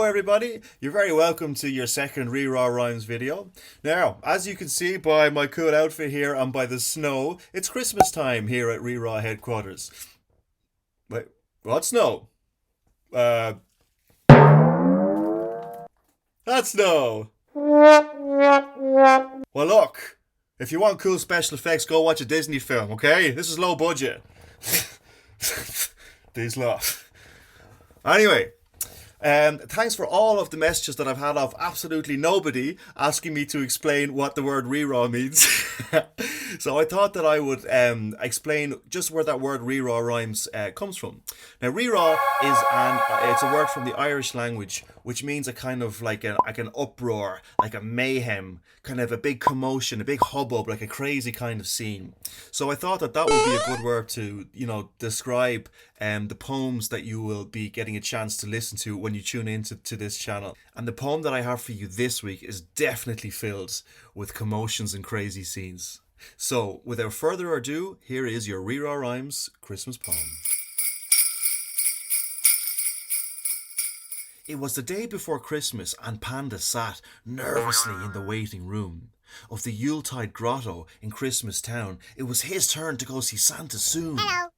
everybody, you're very welcome to your second RíRá Rhymes video. Now, as you can see by my cool outfit here and by the snow, it's Christmas time here at RíRá headquarters. Wait, what snow? That's snow! Well look, if you want cool special effects, go watch a Disney film, okay? This is low budget. These lot. Anyway, thanks for all of the messages that I've had of absolutely nobody asking me to explain what the word RíRá means. So I thought that I would explain just where that word RíRá Rhymes comes from. Now, RíRá is it's a word from the Irish language, which means a kind of like an uproar, like a mayhem, kind of a big commotion, a big hubbub, like a crazy kind of scene. So I thought that would be a good word to, describe the poems that you will be getting a chance to listen to when you tune into this channel. And the poem that I have for you this week is definitely filled with commotions and crazy scenes. So, without further ado, here is your RíRá Rhymes Christmas poem. It was the day before Christmas and Panda sat nervously in the waiting room of the yuletide grotto in Christmas Town. It was his turn to go see Santa soon. Hello.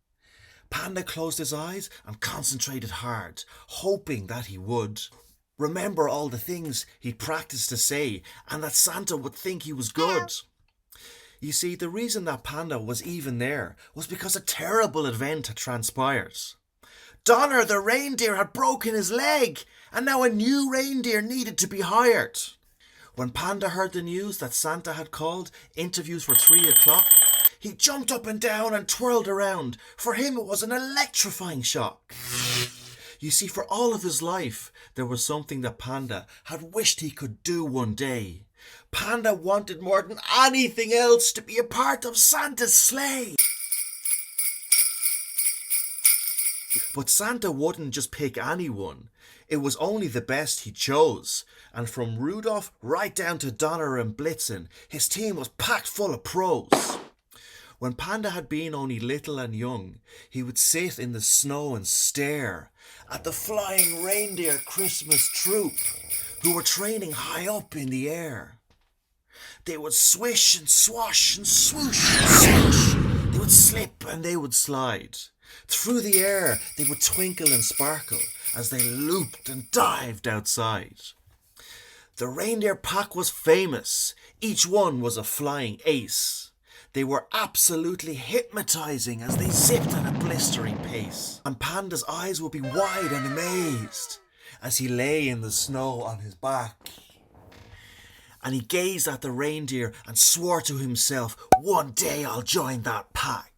Panda closed his eyes and concentrated hard, hoping that he would remember all the things he'd practiced to say and that Santa would think he was good. Hello. You see, the reason that Panda was even there was because a terrible event had transpired. Donner the reindeer had broken his leg, and now a new reindeer needed to be hired. When Panda heard the news that Santa had called interviews for 3 o'clock, he jumped up and down and twirled around. For him it was an electrifying shock. You see, for all of his life, there was something that Panda had wished he could do one day. Panda wanted more than anything else to be a part of Santa's sleigh. But Santa wouldn't just pick anyone. It was only the best he chose. And from Rudolph right down to Donner and Blitzen, his team was packed full of pros. When Panda had been only little and young, he would sit in the snow and stare at the flying reindeer Christmas troop who were training high up in the air. They would swish and swash and swoosh and swoosh. They would slip and they would slide. Through the air they would twinkle and sparkle as they looped and dived outside. The reindeer pack was famous. Each one was a flying ace. They were absolutely hypnotizing as they zipped at a blistering pace. And Panda's eyes would be wide and amazed as he lay in the snow on his back. And he gazed at the reindeer and swore to himself, one day I'll join that pack.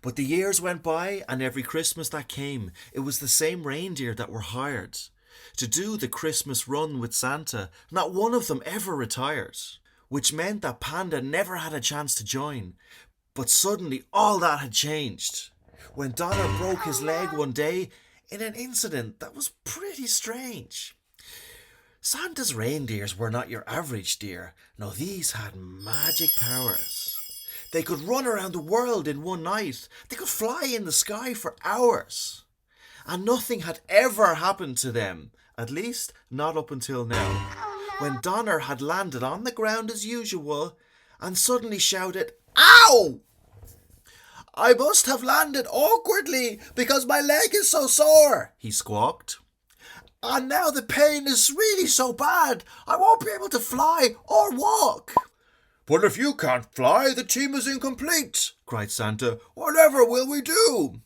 But the years went by, and every Christmas that came, it was the same reindeer that were hired to do the Christmas run with Santa. Not one of them ever retired, which meant that Panda never had a chance to join. But suddenly all that had changed when Donner broke his leg one day in an incident that was pretty strange. Santa's reindeers were not your average deer. No, these had magic powers. They could run around the world in one night. They could fly in the sky for hours. And nothing had ever happened to them, at least not up until now. When Donner had landed on the ground as usual and suddenly shouted, "Ow! I must have landed awkwardly because my leg is so sore," he squawked. "And now the pain is really so bad, I won't be able to fly or walk." "But if you can't fly, the team is incomplete," cried Santa. "Whatever will we do?"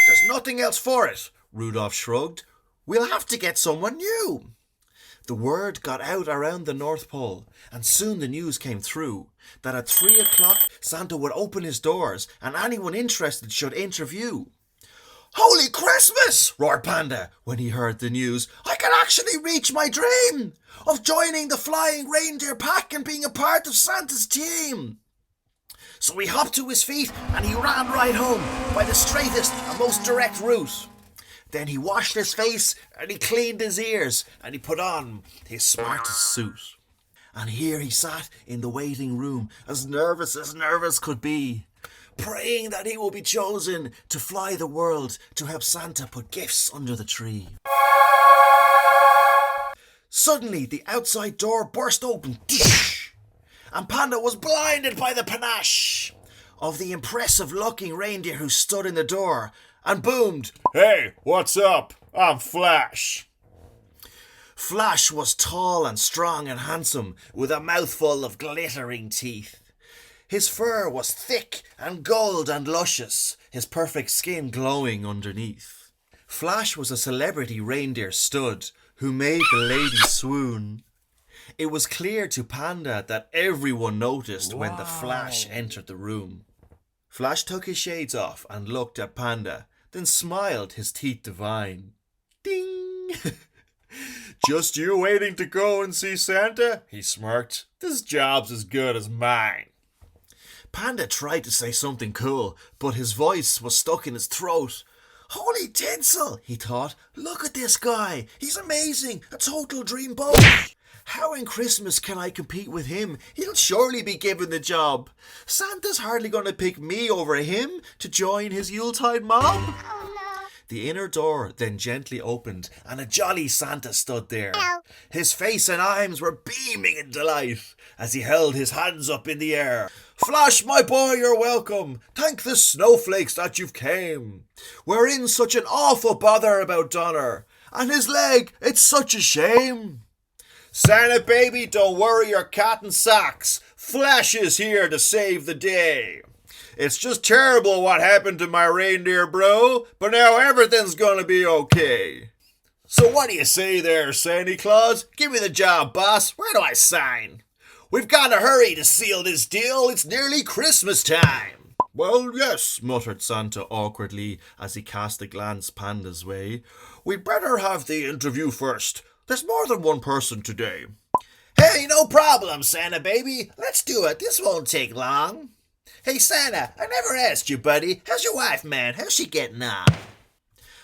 "There's nothing else for it," Rudolph shrugged. "We'll have to get someone new." The word got out around the North Pole, and soon the news came through that at 3 o'clock Santa would open his doors and anyone interested should interview. "Holy Christmas!" roared Panda when he heard the news. "I can actually reach my dream of joining the flying reindeer pack and being a part of Santa's team." So he hopped to his feet and he ran right home by the straightest and most direct route. Then he washed his face and he cleaned his ears and he put on his smartest suit. And here he sat in the waiting room as nervous could be, praying that he will be chosen to fly the world to help Santa put gifts under the tree. Suddenly, the outside door burst open, and Panda was blinded by the panache of the impressive-looking reindeer who stood in the door and boomed, "Hey, what's up? I'm Flash." Flash was tall and strong and handsome, with a mouthful of glittering teeth. His fur was thick and gold and luscious, his perfect skin glowing underneath. Flash was a celebrity reindeer stud who made the ladies swoon. It was clear to Panda that everyone noticed when the Flash entered the room. Flash took his shades off and looked at Panda, then smiled, his teeth divine. Ding! "Just you waiting to go and see Santa?" he smirked. "This job's as good as mine." Panda tried to say something cool, but his voice was stuck in his throat. Holy tinsel, he thought. Look at this guy. He's amazing. A total dream boat. How in Christmas can I compete with him? He'll surely be given the job. Santa's hardly going to pick me over him to join his Yuletide mob. Oh, no. The inner door then gently opened and a jolly Santa stood there. Ow. His face and arms were beaming in delight as he held his hands up in the air. Flash, my boy, you're welcome. Thank the snowflakes that you've came. We're in such an awful bother about Donner. And his leg, it's such a shame. Santa baby, don't worry your cat and socks. Flash is here to save the day. It's just terrible what happened to my reindeer bro, but now everything's gonna be okay. So what do you say there, Santa Claus? Give me the job, boss. Where do I sign? We've got to hurry to seal this deal. It's nearly Christmas time. Well, yes, muttered Santa awkwardly as he cast a glance Panda's way. We'd better have the interview first. There's more than one person today. Hey, no problem, Santa baby. Let's do it. This won't take long. Hey, Santa, I never asked you, buddy. How's your wife, man? How's she getting on?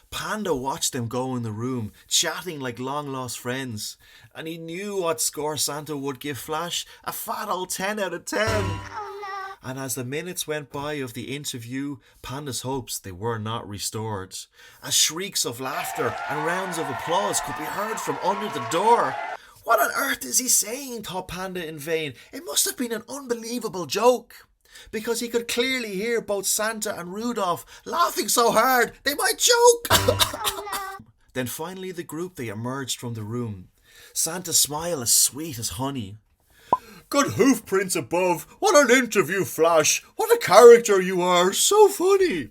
Panda watched them go in the room, chatting like long-lost friends, and he knew what score Santa would give Flash, a fat old 10 out of 10. Oh, no. And as the minutes went by of the interview, Panda's hopes, they were not restored, as shrieks of laughter and rounds of applause could be heard from under the door. What on earth is he saying, thought Panda in vain. It must have been an unbelievable joke, because he could clearly hear both Santa and Rudolph laughing so hard they might choke. Oh, no. Then finally the group, they emerged from the room. Santa's smile as sweet as honey. Good hoof prints above. What an interview, Flash. What a character you are. So funny.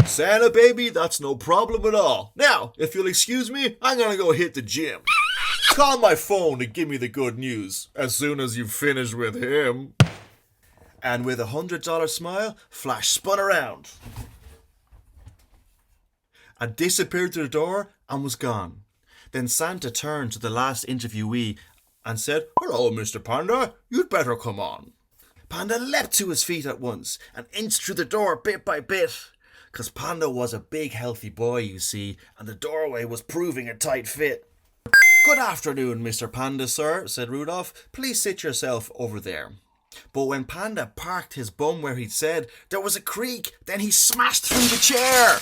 Santa baby, that's no problem at all. Now, if you'll excuse me, I'm gonna go hit the gym. Call my phone to give me the good news as soon as you've finished with him. And with $100 smile, Flash spun around and disappeared through the door and was gone. Then Santa turned to the last interviewee and said, Hello, Mr. Panda, you'd better come on. Panda leapt to his feet at once and inched through the door bit by bit, because Panda was a big healthy boy, you see, and the doorway was proving a tight fit. Good afternoon, Mr. Panda, sir, said Rudolph. Please sit yourself over there. But when Panda parked his bum where he'd said, there was a creak, then he smashed through the chair.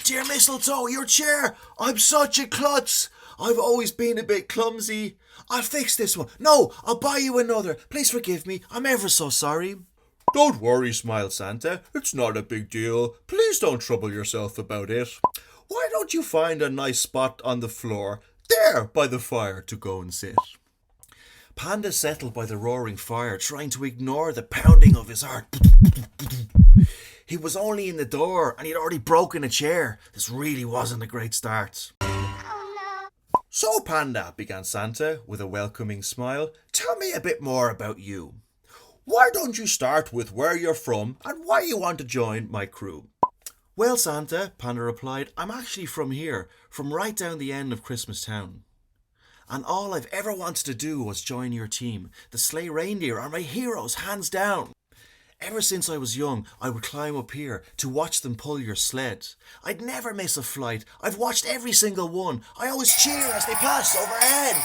Dear Mistletoe, your chair! I'm such a klutz! I've always been a bit clumsy. I'll fix this one. No, I'll buy you another. Please forgive me. I'm ever so sorry. Don't worry, smiled Santa. It's not a big deal. Please don't trouble yourself about it. Why don't you find a nice spot on the floor, there by the fire, to go and sit? Panda settled by the roaring fire, trying to ignore the pounding of his heart. He was only in the door and he'd already broken a chair. This really wasn't a great start. Oh, no. So, Panda, began Santa with a welcoming smile, tell me a bit more about you. Why don't you start with where you're from and why you want to join my crew? Well, Santa, Panda replied, I'm actually from here, from right down the end of Christmas Town. And all I've ever wanted to do was join your team. The sleigh reindeer are my heroes, hands down. Ever since I was young, I would climb up here to watch them pull your sled. I'd never miss a flight. I've watched every single one. I always cheer as they pass overhead.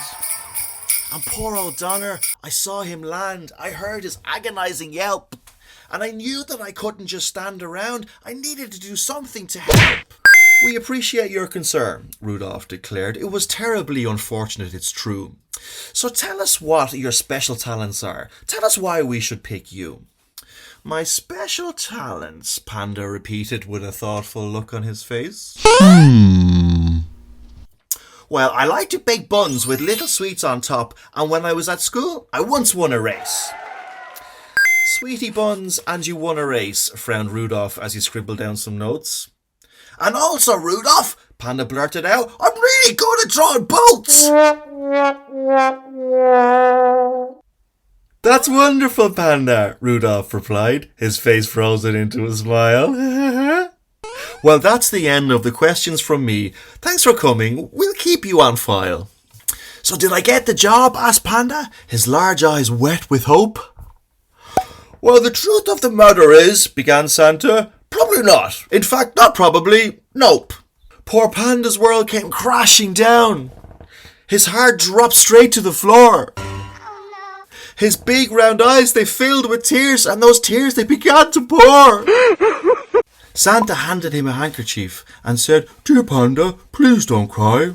And poor old Donner, I saw him land. I heard his agonizing yelp. And I knew that I couldn't just stand around. I needed to do something to help. We appreciate your concern, Rudolph declared. It was terribly unfortunate, it's true. So tell us what your special talents are. Tell us why we should pick you. My special talents, Panda repeated with a thoughtful look on his face. Well, I like to bake buns with little sweets on top, and when I was at school, I once won a race. Sweetie buns, and you won a race, frowned Rudolph as he scribbled down some notes. And also, Rudolph, Panda blurted out, I'm really good at drawing boats! That's wonderful, Panda, Rudolph replied, his face frozen into a smile. Well, that's the end of the questions from me. Thanks for coming. We'll keep you on file. So did I get the job? Asked Panda, his large eyes wet with hope. Well, the truth of the matter is, began Santa, probably not. In fact, not probably, nope. Poor Panda's world came crashing down. His heart dropped straight to the floor. His big round eyes, they filled with tears, and those tears, they began to pour. Santa handed him a handkerchief and said, Dear Panda, please don't cry.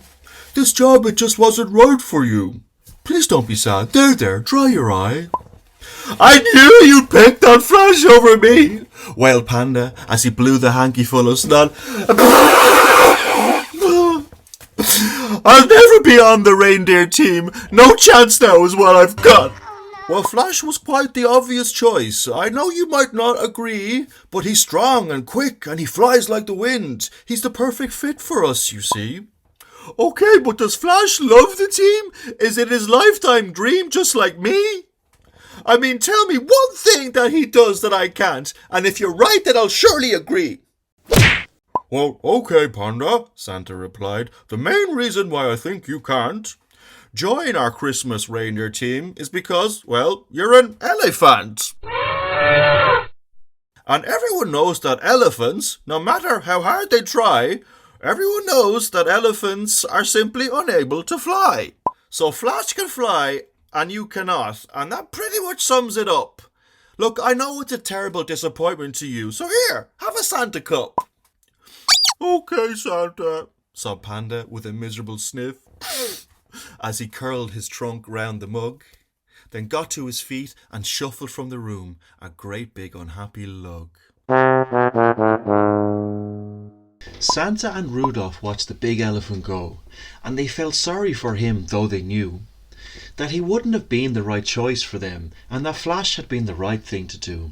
This job, it just wasn't right for you. Please don't be sad. There, dry your eye. I knew you'd pick that flash over me, wailed Panda as he blew the hanky full of snot. I'll never be on the reindeer team. No chance now is what I've got. Well, Flash was quite the obvious choice. I know you might not agree, but he's strong and quick and he flies like the wind. He's the perfect fit for us, you see. Okay, but does Flash love the team? Is it his lifetime dream just like me? I mean, tell me one thing that he does that I can't, and if you're right, then I'll surely agree. Well, okay, Panda, Santa replied. The main reason why I think you can't join our Christmas reindeer team is because, well, you're an elephant. And everyone knows that elephants, no matter how hard they try, everyone knows that elephants are simply unable to fly. So Flash can fly and you cannot, and that pretty much sums it up. Look, I know it's a terrible disappointment to you, so here, have a Santa cup. Okay, Santa, sobbed Panda with a miserable sniff as he curled his trunk round the mug, then got to his feet and shuffled from the room, a great big unhappy lug. Santa and Rudolph watched the big elephant go, and they felt sorry for him, though they knew that he wouldn't have been the right choice for them, and that Flash had been the right thing to do.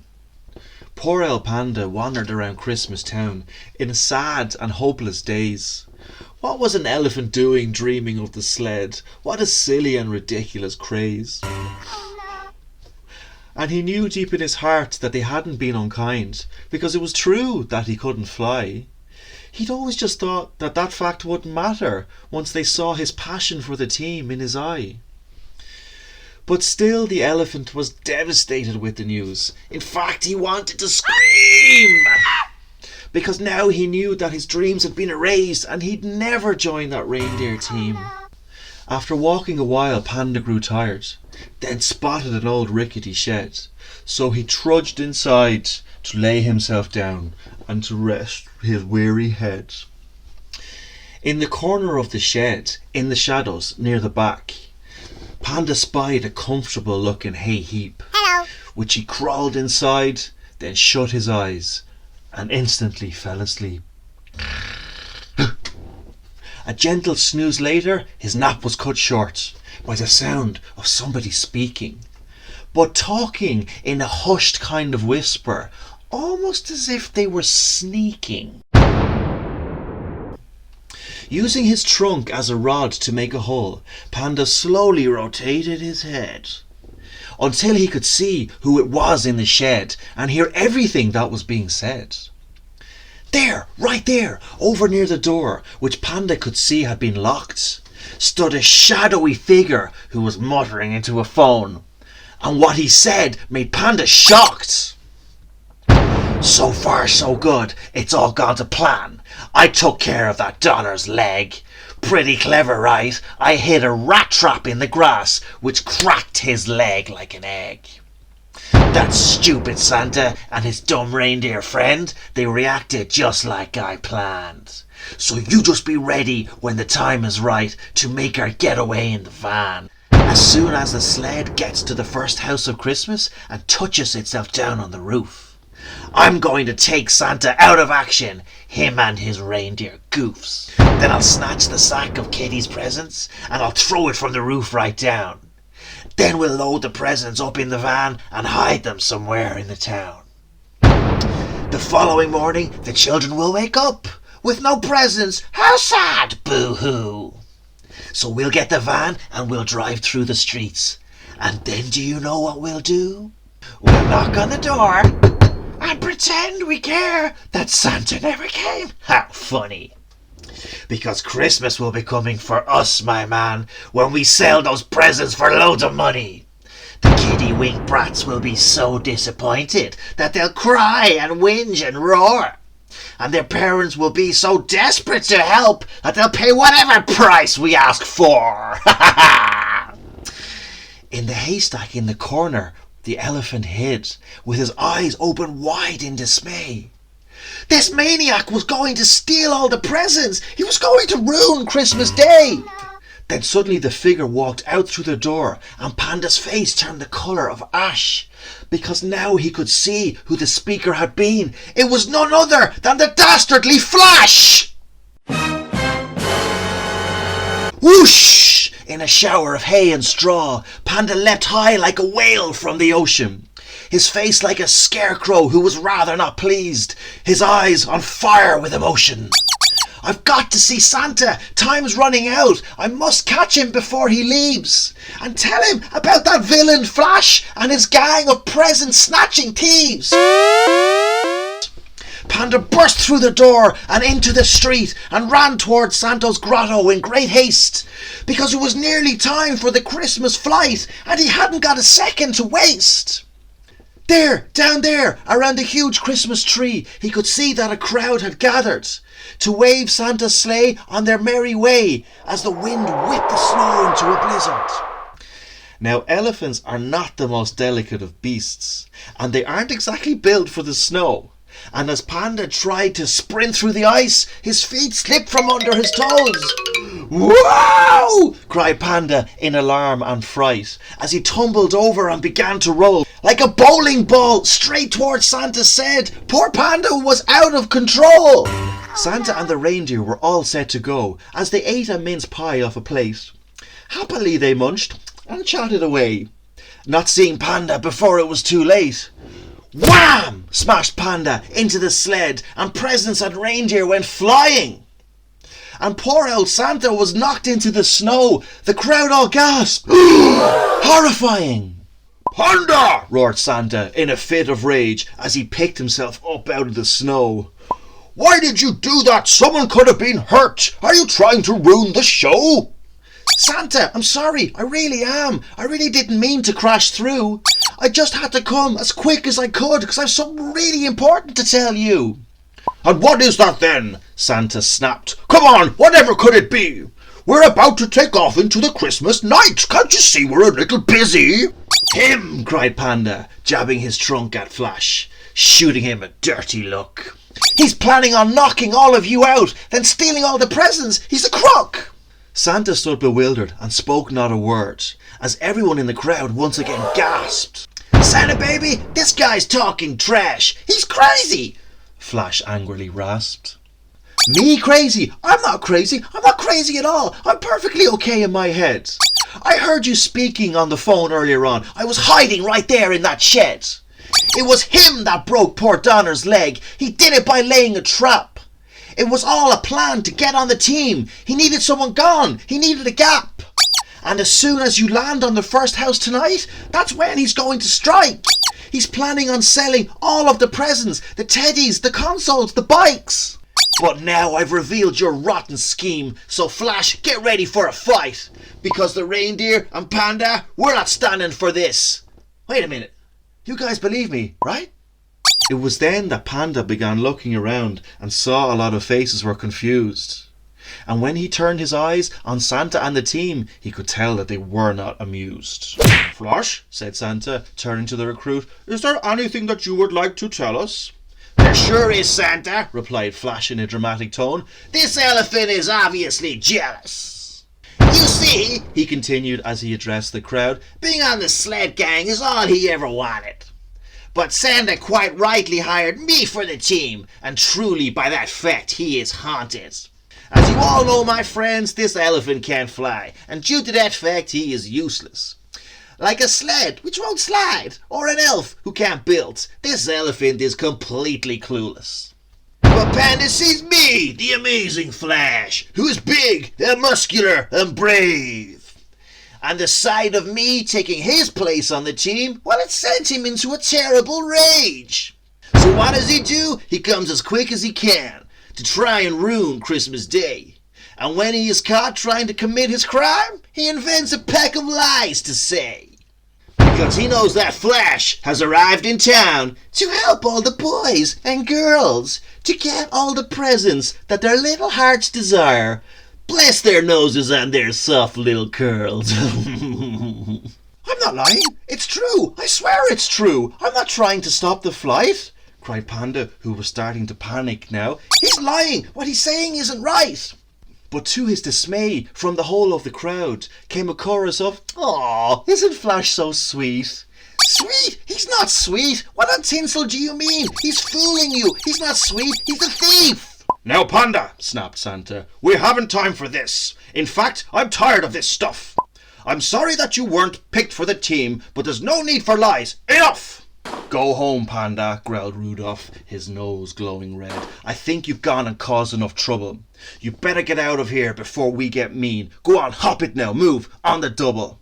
Poor El Panda wandered around Christmas Town in a sad and hopeless daze. What was an elephant doing dreaming of the sled? What a silly and ridiculous craze. And he knew deep in his heart that they hadn't been unkind, because it was true that he couldn't fly. He'd always just thought that that fact wouldn't matter once they saw his passion for the team in his eye. But still the elephant was devastated with the news. In fact, he wanted to scream, because now he knew that his dreams had been erased and he'd never join that reindeer team. After walking a while, Panda grew tired, then spotted an old rickety shed. So he trudged inside to lay himself down and to rest his weary head. In the corner of the shed, in the shadows near the back, Panda spied a comfortable looking hay heap. Hello. Which he crawled inside, then shut his eyes and instantly fell asleep. A gentle snooze later, his nap was cut short by the sound of somebody speaking, but talking in a hushed kind of whisper, almost as if they were sneaking. Using his trunk as a rod to make a hole, Panda slowly rotated his head until he could see who it was in the shed and hear everything that was being said. There, right there, over near the door, which Panda could see had been locked, stood a shadowy figure who was muttering into a phone. And what he said made Panda shocked. So far so good, it's all gone to plan. I took care of that Donner's leg. Pretty clever, right? I hid a rat trap in the grass, which cracked his leg like an egg. That stupid Santa and his dumb reindeer friend, they reacted just like I planned. So you just be ready when the time is right to make our getaway in the van. As soon as the sled gets to the first house of Christmas and touches itself down on the roof, I'm going to take Santa out of action, him and his reindeer goofs. Then I'll snatch the sack of Kitty's presents and I'll throw it from the roof right down. Then we'll load the presents up in the van and hide them somewhere in the town. The following morning, the children will wake up with no presents. How sad, boo-hoo. So we'll get the van and we'll drive through the streets. And then do you know what we'll do? We'll knock on the door and pretend we care that Santa never came. How funny. Because Christmas will be coming for us, my man, when we sell those presents for loads of money. The kiddie-wink brats will be so disappointed that they'll cry and whinge and roar. And their parents will be so desperate to help that they'll pay whatever price we ask for. In the haystack in the corner, the elephant hid, with his eyes open wide in dismay. This maniac was going to steal all the presents. He was going to ruin Christmas Day. Then suddenly the figure walked out through the door and Panda's face turned the colour of ash, because now he could see who the speaker had been. It was none other than the dastardly Flash! Whoosh! In a shower of hay and straw, Panda leapt high like a whale from the ocean, his face like a scarecrow who was rather not pleased, his eyes on fire with emotion. I've got to see Santa. Time's running out. I must catch him before he leaves. And tell him about that villain Flash and his gang of present-snatching thieves. Panda burst through the door and into the street and ran towards Santa's grotto in great haste, because it was nearly time for the Christmas flight and he hadn't got a second to waste. There, down there, around the huge Christmas tree, he could see that a crowd had gathered to wave Santa's sleigh on their merry way as the wind whipped the snow into a blizzard. Now, elephants are not the most delicate of beasts, and they aren't exactly built for the snow. And as Panda tried to sprint through the ice, his feet slipped from under his toes. "Wow!" cried Panda in alarm and fright as he tumbled over and began to roll like a bowling ball straight towards Santa's head. Poor Panda was out of control. Santa and the reindeer were all set to go as they ate a mince pie off a plate. Happily they munched and chatted away, not seeing Panda before it was too late. Wham! Smashed Panda into the sled and presents and reindeer went flying. And poor old Santa was knocked into the snow. The crowd all gasped. Horrifying! "Panda!" roared Santa in a fit of rage as he picked himself up out of the snow. "Why did you do that? Someone could have been hurt. Are you trying to ruin the show?" "Santa, I'm sorry. I really am. I really didn't mean to crash through. I just had to come as quick as I could because I've something really important to tell you." "And what is that then?" Santa snapped. "Come on, whatever could it be? We're about to take off into the Christmas night. Can't you see we're a little busy?" "Him!" cried Panda, jabbing his trunk at Flash, shooting him a dirty look. "He's planning on knocking all of you out, then stealing all the presents. He's a crook." Santa stood bewildered and spoke not a word, as everyone in the crowd once again gasped. "Santa baby, this guy's talking trash. He's crazy," Flash angrily rasped. "Me crazy? I'm not crazy. I'm not crazy at all. I'm perfectly okay in my head. I heard you speaking on the phone earlier on. I was hiding right there in that shed. It was him that broke poor Donner's leg. He did it by laying a trap. It was all a plan to get on the team. He needed someone gone. He needed a gap. And as soon as you land on the first house tonight, that's when he's going to strike. He's planning on selling all of the presents, the teddies, the consoles, the bikes. But now I've revealed your rotten scheme, so Flash, get ready for a fight. Because the reindeer and Panda, we're not standing for this." Wait a minute. You guys believe me, right? It was then that Panda began looking around and saw a lot of faces were confused. And when he turned his eyes on Santa and the team, he could tell that they were not amused. "Flash," said Santa, turning to the recruit, "is there anything that you would like to tell us?" "There sure is, Santa," replied Flash in a dramatic tone. "This elephant is obviously jealous. You see, he continued as he addressed the crowd, being on the sled gang is all he ever wanted. But Santa quite rightly hired me for the team, and truly by that fact he is haunted. As you all know, my friends, this elephant can't fly, and due to that fact he is useless. Like a sled which won't slide, or an elf who can't build, this elephant is completely clueless. But Panda sees me, the amazing Flash, who is big and muscular and brave. And the sight of me taking his place on the team, well, it sent him into a terrible rage. So what does he do? He comes as quick as he can to try and ruin Christmas Day. And when he is caught trying to commit his crime, he invents a pack of lies to say. Because he knows that Flash has arrived in town to help all the boys and girls to get all the presents that their little hearts desire. Bless their noses and their soft little curls. I'm not lying. It's true. I swear it's true. I'm not trying to stop the flight, cried Panda, who was starting to panic now. He's lying. What he's saying isn't right. But to his dismay, from the whole of the crowd came a chorus of, "Aw, isn't Flash so sweet?" Sweet? He's not sweet. What on tinsel do you mean? He's fooling you. He's not sweet. He's a thief. Now, Panda, snapped Santa, we haven't time for this. In fact, I'm tired of this stuff. I'm sorry that you weren't picked for the team, but there's no need for lies. Enough! Go home, Panda, growled Rudolph, his nose glowing red. I think you've gone and caused enough trouble. You better get out of here before we get mean. Go on, hop it now, move, on the double.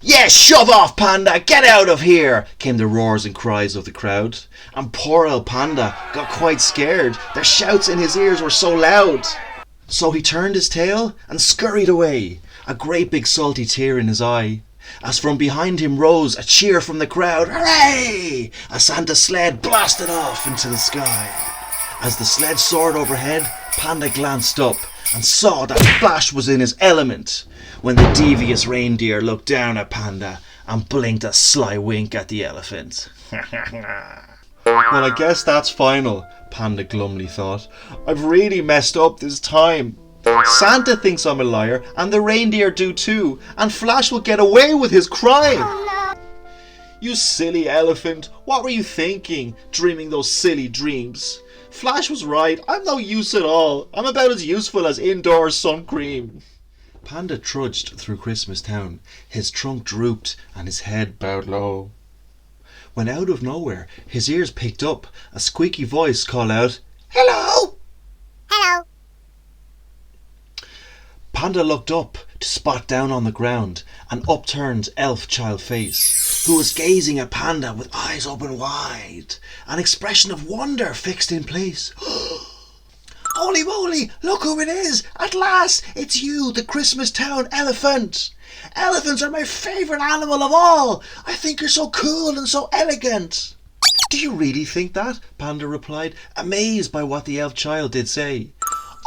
Yes, shove off, Panda, get out of here, came the roars and cries of the crowd. And poor old Panda got quite scared. Their shouts in his ears were so loud. So he turned his tail and scurried away, a great big salty tear in his eye. As from behind him rose a cheer from the crowd. Hooray! As Santa's sled blasted off into the sky. As the sled soared overhead, Panda glanced up and saw that Flash was in his element, when the devious reindeer looked down at Panda and blinked a sly wink at the elephant. Well, I guess that's final, Panda glumly thought. I've really messed up this time. Santa thinks I'm a liar, and the reindeer do too, and Flash will get away with his crime. Oh, no. You silly elephant, what were you thinking, dreaming those silly dreams? Flash was right, I'm no use at all. I'm about as useful as indoor sun cream. Panda trudged through Christmas Town, his trunk drooped and his head bowed low. When out of nowhere, his ears picked up a squeaky voice call out, "Hello!" Hello. Panda looked up to spot down on the ground an upturned elf child face, who was gazing at Panda with eyes open wide, an expression of wonder fixed in place. Holy moly, look who it is! At last, it's you, the Christmas Town elephant! Elephants are my favourite animal of all! I think you're so cool and so elegant! Do you really think that? Panda replied, amazed by what the elf child did say.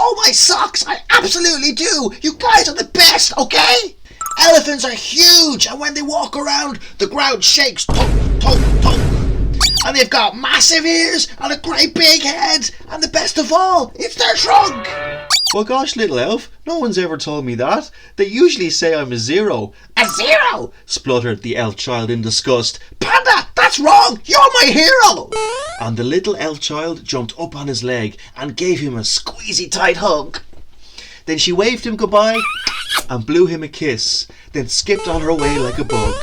Oh my socks, I absolutely do! You guys are the best, okay? Elephants are huge, and when they walk around, the ground shakes, tonk, tonk, tonk. And they've got massive ears and a great big head, and the best of all, it's their trunk! Well gosh, little elf, no one's ever told me that. They usually say I'm a zero. A zero? Spluttered the elf child in disgust. Panda, that's wrong! You're my hero! And the little elf child jumped up on his leg and gave him a squeezy tight hug. Then she waved him goodbye and blew him a kiss, then skipped on her way like a bug.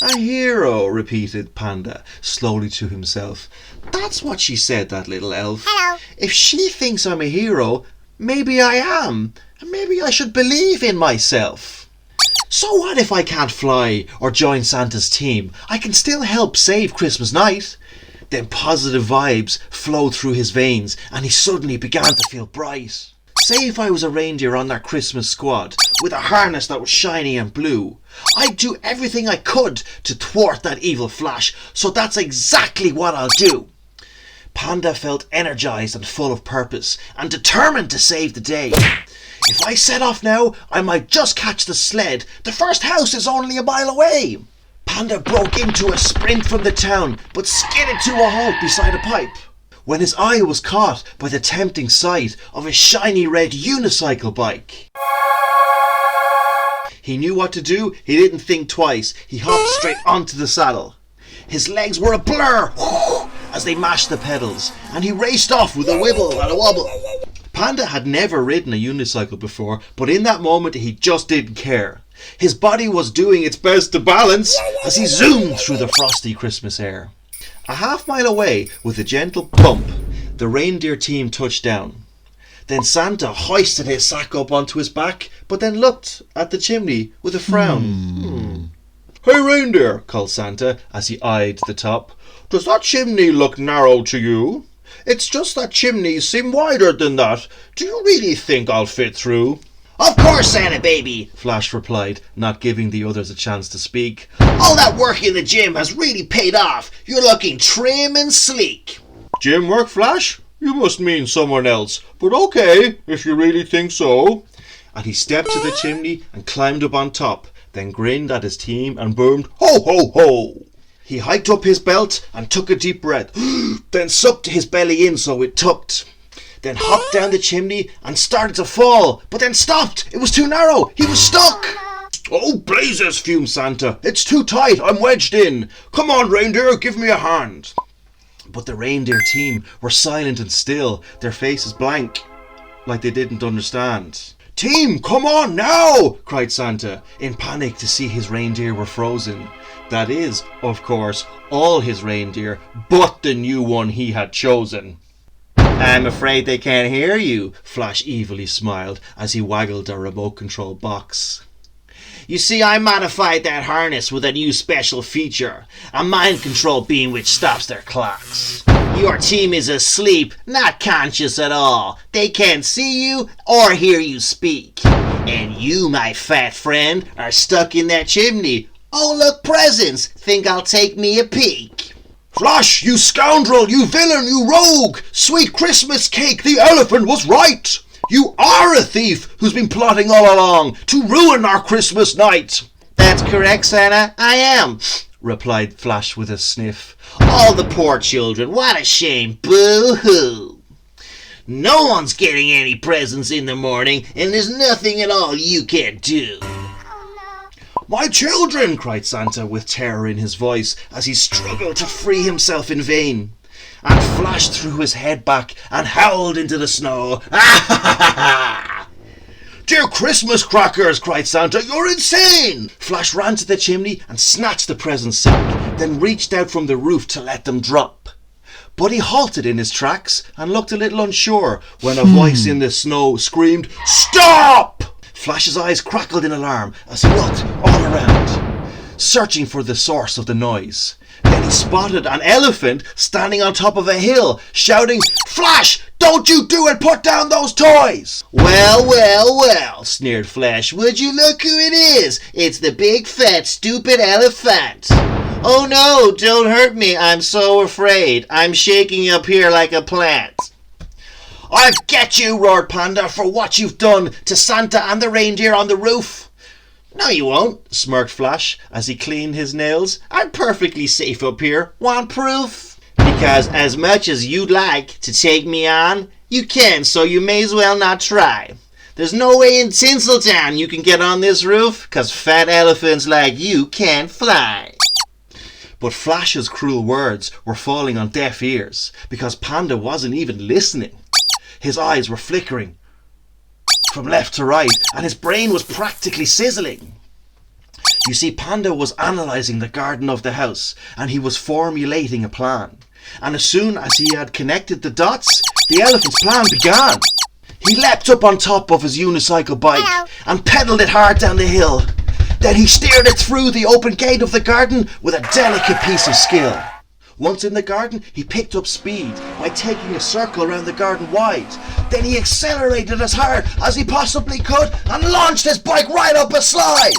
A hero, repeated Panda slowly to himself. That's what she said, that little elf. Hello. If she thinks I'm a hero, maybe I am, and maybe I should believe in myself. So what if I can't fly or join Santa's team? I can still help save Christmas night. Then positive vibes flowed through his veins, and he suddenly began to feel bright. Say if I was a reindeer on that Christmas squad, with a harness that was shiny and blue, I'd do everything I could to thwart that evil Flash, so that's exactly what I'll do. Panda felt energised and full of purpose, and determined to save the day. If I set off now, I might just catch the sled. The first house is only a mile away. Panda broke into a sprint from the town, but skidded to a halt beside a pipe, when his eye was caught by the tempting sight of a shiny red unicycle bike. He knew what to do. He didn't think twice. He hopped straight onto the saddle. His legs were a blur as they mashed the pedals, and he raced off with a wibble and a wobble. Panda had never ridden a unicycle before, but in that moment he just didn't care. His body was doing its best to balance as he zoomed through the frosty Christmas air. A half-mile away, with a gentle bump, the reindeer team touched down. Then Santa hoisted his sack up onto his back, but then looked at the chimney with a frown. "Hey reindeer," called Santa as he eyed the top. "Does that chimney look narrow to you? It's just that chimneys seem wider than that. Do you really think I'll fit through?" "Of course, Santa baby," Flash replied, not giving the others a chance to speak. "All that work in the gym has really paid off. You're looking trim and sleek." Gym work, Flash? You must mean someone else. But okay, if you really think so. And he stepped to the chimney and climbed up on top, then grinned at his team and boomed, "Ho, ho, ho!" He hiked up his belt and took a deep breath, then sucked his belly in so it tucked. Then hopped down the chimney and started to fall, but then stopped. It was too narrow. He was stuck. "Oh, blazes," fumed Santa. "It's too tight. I'm wedged in. Come on, reindeer, give me a hand." But the reindeer team were silent and still, their faces blank, like they didn't understand. "Team, come on now!" cried Santa, in panic to see his reindeer were frozen. That is, of course, all his reindeer, but the new one he had chosen. "I'm afraid they can't hear you," Flash evilly smiled as he waggled a remote control box. "You see, I modified that harness with a new special feature, a mind control beam which stops their clocks. Your team is asleep, not conscious at all. They can't see you or hear you speak. And you, my fat friend, are stuck in that chimney. Oh, look, presents. Think I'll take me a peek." "Flash, you scoundrel, you villain, you rogue! Sweet Christmas cake, the elephant was right! You are a thief who's been plotting all along to ruin our Christmas night." "That's correct, Santa, I am," replied Flash with a sniff. "All the poor children, what a shame, boo-hoo. No one's getting any presents in the morning, and there's nothing at all you can do." "My children!" cried Santa with terror in his voice as he struggled to free himself in vain, and Flash threw his head back and howled into the snow. "Ah, ha, ha, ha! Dear Christmas crackers!" cried Santa. "You're insane!" Flash ran to the chimney and snatched the present sack, then reached out from the roof to let them drop. But he halted in his tracks and looked a little unsure when a voice in the snow screamed, "Stop!" Flash's eyes crackled in alarm as he looked all around, searching for the source of the noise. Then he spotted an elephant standing on top of a hill, shouting, "Flash, don't you do it! Put down those toys!" "Well, well, well," sneered Flash. "Would you look who it is? It's the big, fat, stupid elephant. Oh no, don't hurt me. I'm so afraid. I'm shaking up here like a plant." "I'll get you," roared Panda, "for what you've done to Santa and the reindeer on the roof." "No, you won't," smirked Flash as he cleaned his nails. "I'm perfectly safe up here. Want proof? Because as much as you'd like to take me on, you can't, so you may as well not try. There's no way in Tinseltown you can get on this roof, 'cause fat elephants like you can't fly." But Flash's cruel words were falling on deaf ears, because Panda wasn't even listening. His eyes were flickering from left to right, and his brain was practically sizzling. You see, Panda was analysing the garden of the house, and he was formulating a plan. And as soon as he had connected the dots, the elephant's plan began. He leapt up on top of his unicycle bike and pedalled it hard down the hill. Then he steered it through the open gate of the garden with a delicate piece of skill. Once in the garden, he picked up speed by taking a circle around the garden wide. Then he accelerated as hard as he possibly could and launched his bike right up a slide.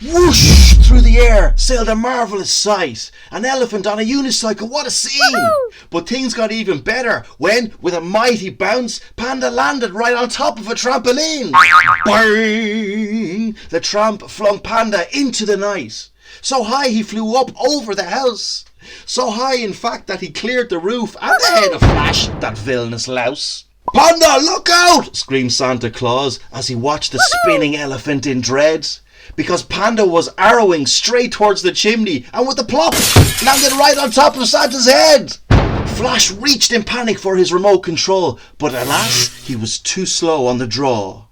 Whoosh! Through the air sailed a marvellous sight. An elephant on a unicycle, what a scene! But things got even better when, with a mighty bounce, Panda landed right on top of a trampoline. Bang! The tramp flung Panda into the night. So high he flew up over the house. So high, in fact, that he cleared the roof and the head of Flash, that villainous louse. Panda, look out! Screamed Santa Claus as he watched the spinning elephant in dread. Because Panda was arrowing straight towards the chimney and with a plop, landed right on top of Santa's head. Flash reached in panic for his remote control, but alas, he was too slow on the draw.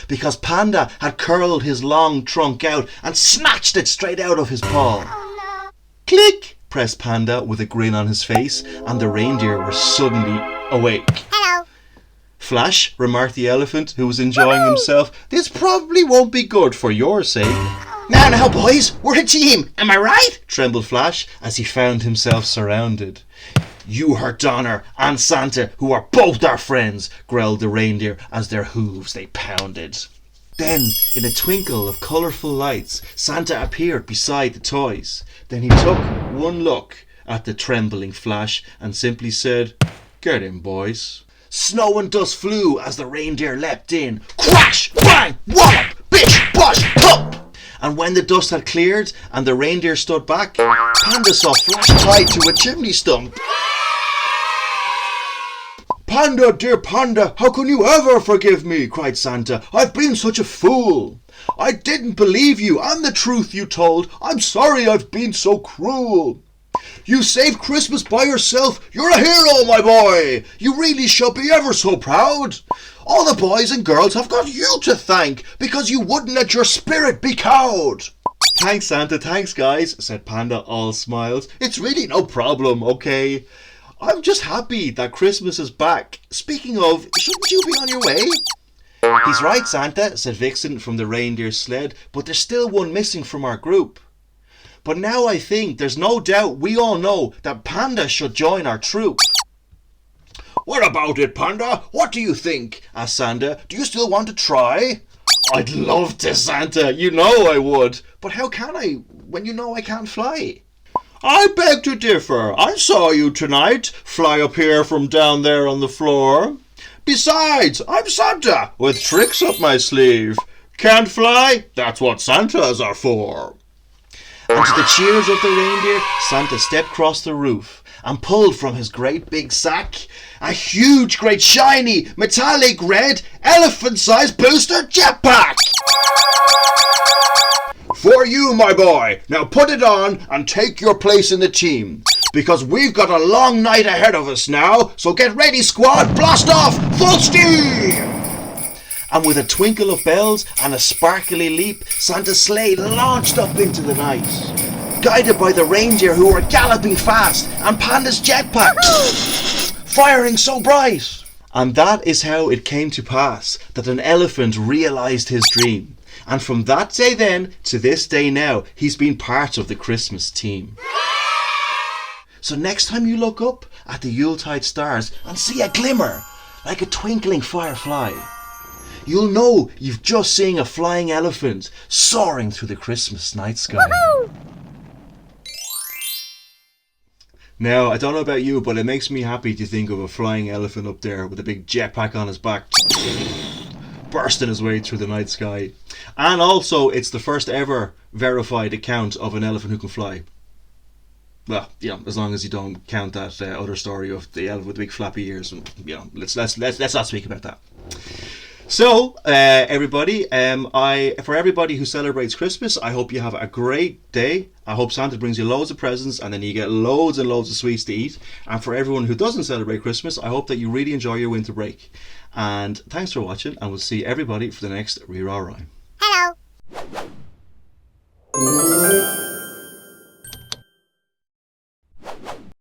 Because Panda had curled his long trunk out and snatched it straight out of his paw. Click! Pressed Panda with a grin on his face, and the reindeer were suddenly awake. Hello. Flash, remarked the elephant, who was enjoying himself, this probably won't be good for your sake. Now, boys, we're a team, am I right? Trembled Flash as he found himself surrounded. You heard Donner and Santa, who are both our friends, growled the reindeer as their hooves they pounded. Then, in a twinkle of colourful lights, Santa appeared beside the toys. Then he took one look at the trembling Flash and simply said, "Get in, boys." Snow and dust flew as the reindeer leapt in. Crash! Bang! Wallop! Bish! Bosh! Pop! And when the dust had cleared and the reindeer stood back, Panda saw Flash tied to a chimney stump. Panda, dear Panda, how can you ever forgive me? Cried Santa. I've been such a fool. I didn't believe you and the truth you told. I'm sorry I've been so cruel. You saved Christmas by yourself. You're a hero, my boy. You really should be ever so proud. All the boys and girls have got you to thank because you wouldn't let your spirit be cowed. Thanks, Santa. Thanks, guys, said Panda, all smiles. It's really no problem, okay? I'm just happy that Christmas is back. Speaking of, shouldn't you be on your way? He's right, Santa, said Vixen from the reindeer sled, but there's still one missing from our group. But now I think there's no doubt we all know that Panda should join our troop. What about it, Panda? What do you think? Asked Santa. Do you still want to try? I'd love to, Santa. You know I would. But how can I when you know I can't fly? I beg to differ. I saw you tonight fly up here from down there on the floor. Besides, I'm Santa with tricks up my sleeve. Can't fly? That's what Santas are for. And to the cheers of the reindeer, Santa stepped across the roof and pulled from his great big sack a huge, great, shiny, metallic red, elephant-sized booster jetpack. For you, my boy. Now put it on and take your place in the team. Because we've got a long night ahead of us now, so get ready, squad. Blast off, full steam! And with a twinkle of bells and a sparkly leap, Santa's sleigh launched up into the night, guided by the reindeer who were galloping fast and Panda's jetpack firing so bright. And that is how it came to pass that an elephant realised his dream. And from that day then to this day now, he's been part of the Christmas team. So next time you look up at the Yuletide stars and see a glimmer like a twinkling firefly, you'll know you've just seen a flying elephant soaring through the Christmas night sky. Woohoo! Now, I don't know about you, but it makes me happy to think of a flying elephant up there with a big jetpack on his back, bursting his way through the night sky. And also, it's the first ever verified account of an elephant who can fly. Well, yeah, as long as you don't count that other story of the elephant with the big flappy ears. And, you know, let's not speak about that. So, everybody, for everybody who celebrates Christmas, I hope you have a great day. I hope Santa brings you loads of presents and then you get loads and loads of sweets to eat. And for everyone who doesn't celebrate Christmas, I hope that you really enjoy your winter break. And thanks for watching, and we'll see everybody for the next RíRá Rhyme.